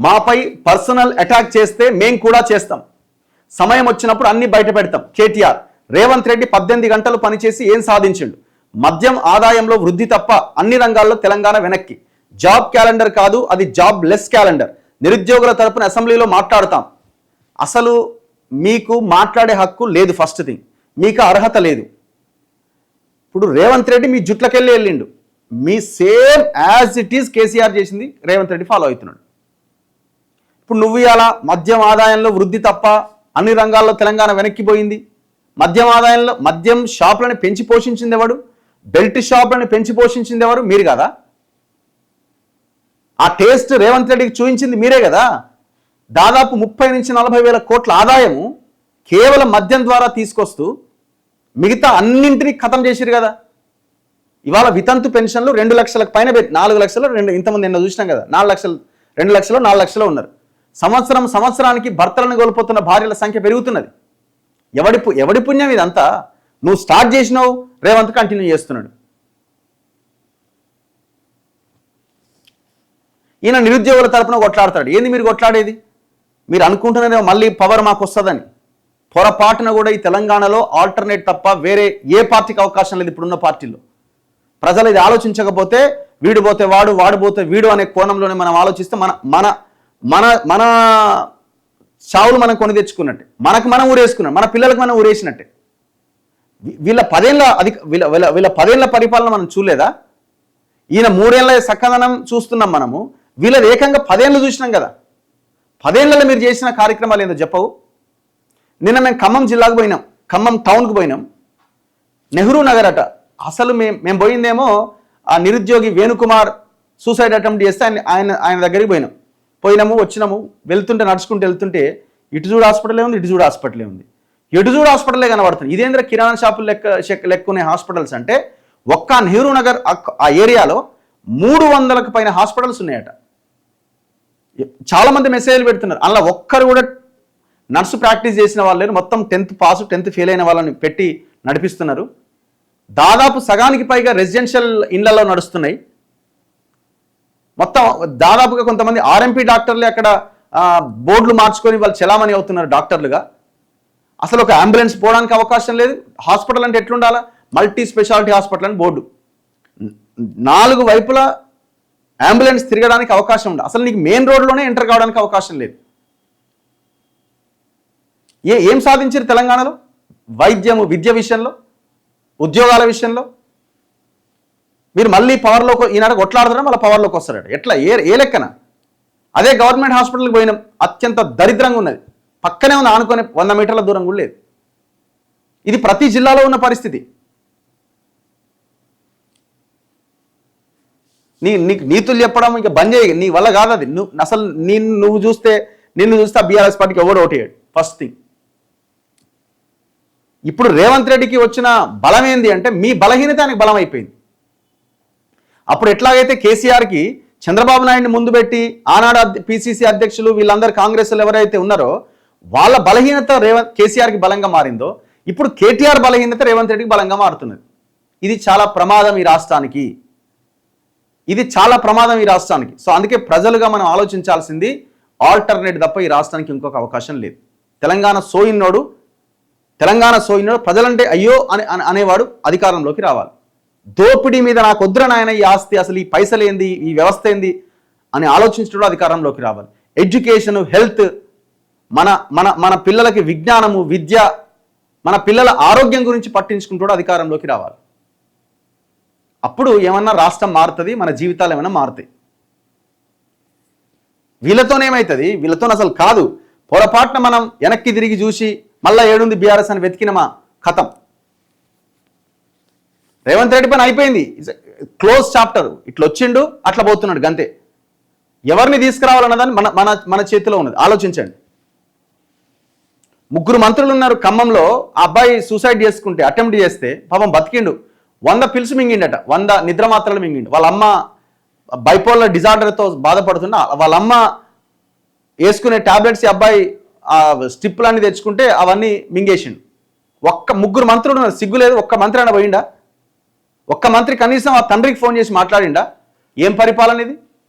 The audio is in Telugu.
మాపై పర్సనల్ అటాక్ చేస్తే మేం కూడా చేస్తాం, సమయం వచ్చినప్పుడు అన్ని బయట పెడతాం. కేటీఆర్, రేవంత్ రెడ్డి 18 గంటలు పనిచేసి ఏం సాధించిండు? మద్యం ఆదాయంలో వృద్ధి తప్ప అన్ని రంగాల్లో తెలంగాణ వెనక్కి. జాబ్ క్యాలెండర్ కాదు, అది జాబ్ లెస్ క్యాలెండర్. నిరుద్యోగుల తరపున అసెంబ్లీలో మాట్లాడతాం. అసలు మీకు మాట్లాడే హక్కు లేదు. ఫస్ట్ థింగ్, మీకు అర్హత లేదు. ఇప్పుడు రేవంత్ రెడ్డి మీ జుట్లకెళ్ళి వెళ్ళిండు. మీ same as it is KCR చేసింది రేవంత్ రెడ్డి ఫాలో అవుతున్నాడు. ఇప్పుడు నువ్వు ఇలా మద్యం ఆదాయంలో వృద్ధి తప్ప అన్ని రంగాల్లో తెలంగాణ వెనక్కిపోయింది. మద్యం ఆదాయంలో మద్యం షాపులను పెంచి పోషించింది ఎవడు? బెల్ట్ షాపులను పెంచి పోషించింది ఎవరు? మీరు కదా. ఆ టేస్ట్ రేవంత్ రెడ్డికి చూపించింది మీరే కదా. దాదాపు 30 నుంచి 40 వేల కోట్ల ఆదాయము కేవలం మద్యం ద్వారా తీసుకొస్తూ మిగతా అన్నింటినీ ఖతం చేసిరు కదా. ఇవాళ వితంతు పెన్షన్లు 2 లక్షలకు పైన 4 లక్షలు, ఇంతమంది నిన్న చూసినాం కదా, 4 లక్షలు, 2 లక్షలు, 4 లక్షలు ఉన్నారు. సంవత్సరానికి భర్తలను కోల్పోతున్న భార్యల సంఖ్య పెరుగుతున్నది. ఎవడి పుణ్యం ఇదంతా? నువ్వు స్టార్ట్ చేసినావు, రేవంత్ కంటిన్యూ చేస్తున్నాడు. ఈయన నిరుద్యోగుల తరపున కొట్లాడతాడు. ఏంది మీరు కొట్లాడేది? మీరు అనుకుంటున్నారే మళ్ళీ పవర్ మాకు వస్తుందని. పొరపాటున కూడా ఈ తెలంగాణలో ఆల్టర్నేట్ తప్ప వేరే ఏ పార్టీకి అవకాశం లేదు. ఇప్పుడున్న పార్టీలో ప్రజలు ఇది ఆలోచించకపోతే, వీడు పోతే వాడు, వాడు పోతే వీడు అనే కోణంలోనే మనం ఆలోచిస్తే మన మన మన మన చావులు మనం కొని తెచ్చుకున్నట్టే, మనకు మనం ఊరేసుకున్నాం, మన పిల్లలకు మనం ఊరేసినట్టే. వీళ్ళ 10 ఏళ్ల పరిపాలన మనం చూడలేదా? ఈయన 3 ఏళ్ల చక్కదనం చూస్తున్నాం మనము. వీళ్ళది ఏకంగా 10 ఏళ్ళు చూసినాం కదా. 10 ఏళ్లలో మీరు చేసిన కార్యక్రమాలు ఏందో చెప్పవు. నిన్న మేము ఖమ్మం జిల్లాకు పోయినాం, ఖమ్మం టౌన్కు పోయినాం. నెహ్రూ నగర్ అట. అసలు మేము పోయిందేమో ఆ నిరుద్యోగి వేణుకుమార్ సూసైడ్ అటెంప్ట్ చేస్తే ఆయన దగ్గరికి పోయినాము, వచ్చినాము. నడుచుకుంటూ వెళ్తుంటే ఇటు చూడు హాస్పిటలే ఉంది, ఇటు చూడు హాస్పిటలే ఉంది, ఎటు చూడు హాస్పిటలే కనబడుతుంది. ఇదేంద్ర కిరాణా షాపులు లెక్కునే హాస్పిటల్స్ అంటే ఒక్క నెహ్రూ నగర్ ఆ ఏరియాలో 300కు పైన హాస్పిటల్స్ ఉన్నాయట. చాలామంది మెసేజ్లు పెడుతున్నారు. అలా ఒక్కరు కూడా నర్సు ప్రాక్టీస్ చేసిన వాళ్ళు లేరు. మొత్తం 10th పాస్ 10th ఫెయిల్ అయిన వాళ్ళని పెట్టి నడిపిస్తున్నారు. దాదాపు సగానికి పైగా రెసిడెన్షియల్ ఇళ్లలో నడుస్తున్నాయి. మొత్తం దాదాపుగా కొంతమంది ఆర్ఎంపీ డాక్టర్లే అక్కడ బోర్డులు మార్చుకొని వాళ్ళు చలామణి అవుతున్నారు డాక్టర్లుగా. అసలు ఒక అంబులెన్స్ పోవడానికి అవకాశం లేదు. హాస్పిటల్ అంటే ఎట్లుండాలా? మల్టీ స్పెషాలిటీ హాస్పిటల్ అని బోర్డు. 4 వైపులా అంబులెన్స్ తిరగడానికి అవకాశం ఉండదు. అసలు నీకు మెయిన్ రోడ్లోనే ఎంటర్ కావడానికి అవకాశం లేదు. ఏం సాధించారు తెలంగాణలో? వైద్యము, విద్య విషయంలో, ఉద్యోగాల విషయంలో. మీరు మళ్ళీ పవర్లోకి ఈనాడు కొట్లాడుతారా, మళ్ళీ పవర్లోకి వస్తారట. ఎట్లా? ఏ లెక్కన? అదే గవర్నమెంట్ హాస్పిటల్కి పోయినాం, అత్యంత దరిద్రంగా ఉన్నది. పక్కనే ఉంది, ఆనుకొని 100 మీటర్ల దూరం కూడా లేదు. ఇది ప్రతి జిల్లాలో ఉన్న పరిస్థితి. నీకు నీతులు చెప్పడం ఇంకా బంద్ చేయి. నీ వల్ల కాదు అది. అసలు నిన్ను చూస్తే ఆ బీఆర్ఎస్ పార్టీకి ఎవడు ఓటేయడు. First thing. ఇప్పుడు రేవంత్ రెడ్డికి వచ్చిన బలం ఏంది అంటే మీ బలహీనత ఆయనకు బలం అయిపోయింది. అప్పుడు ఎట్లాగైతే కేసీఆర్కి చంద్రబాబు నాయుడిని ముందు పెట్టి ఆనాడు పిసిసి అధ్యక్షులు వీళ్ళందరూ కాంగ్రెస్లు ఎవరైతే ఉన్నారో వాళ్ళ బలహీనత కేసీఆర్కి బలంగా మారిందో, ఇప్పుడు కేటీఆర్ బలహీనత రేవంత్ రెడ్డికి బలంగా మారుతున్నది. ఇది చాలా ప్రమాదం ఈ రాష్ట్రానికి. సో అందుకే ప్రజలుగా మనం ఆలోచించాల్సింది ఆల్టర్నేట్ తప్ప ఈ రాష్ట్రానికి ఇంకొక అవకాశం లేదు. తెలంగాణ సోయినోడు ప్రజలంటే అయ్యో అనేవాడు అధికారంలోకి రావాలి. దోపిడీ మీద నాకు వద్దుర నాయన ఈ ఆస్తి, అసలు ఈ పైసలు ఏంది, ఈ వ్యవస్థ ఏంది అని ఆలోచించడం అధికారంలోకి రావాలి. ఎడ్యుకేషను, హెల్త్, మన మన మన పిల్లలకి విజ్ఞానము, విద్య, మన పిల్లల ఆరోగ్యం గురించి పట్టించుకుంటూ అధికారంలోకి రావాలి. అప్పుడు ఏమన్నా రాష్ట్రం మారుతుంది, మన జీవితాలు ఏమైనా మారుతాయి. వీళ్ళతోనేమవుతుంది? వీళ్ళతో అసలు కాదు. పొరపాటున మనం వెనక్కి తిరిగి చూసి మళ్ళీ ఏడుంది బీఆర్ఎస్ అని వెతికినమా, ఖతం. రేవంత్ రెడ్డి పని అయిపోయింది. Close chapter. ఇట్లా వచ్చిండు, అట్లా పోతున్నాడు, గంతే. ఎవరిని తీసుకురావాలన్నదాన్ని మన చేతిలో ఉన్నది. ఆలోచించండి. 3 మంత్రులు ఉన్నారు ఖమ్మంలో. ఆ అబ్బాయి సూసైడ్ చేసుకుంటే అటెంప్ట్ చేస్తే పాపం బతికిండు. 100 పిల్స్ మింగిండట, 100 నిద్ర మాత్రలు మింగిండు. వాళ్ళ అమ్మ బైపోలర్ డిజార్డర్తో బాధపడుతున్నా వాళ్ళ అమ్మ వేసుకునే టాబ్లెట్స్ అబ్బాయి ఆ స్టిప్పులన్నీ తెచ్చుకుంటే అవన్నీ మింగేసిండు. 3 మంత్రులు ఉన్నారు, సిగ్గు లేదు. ఒక్క మంత్రి అయినా పోయిండా? ఒక్క మంత్రి కనీసం ఆ తండ్రికి ఫోన్ చేసి మాట్లాడిండా? ఏం పరిపాలన ఇది?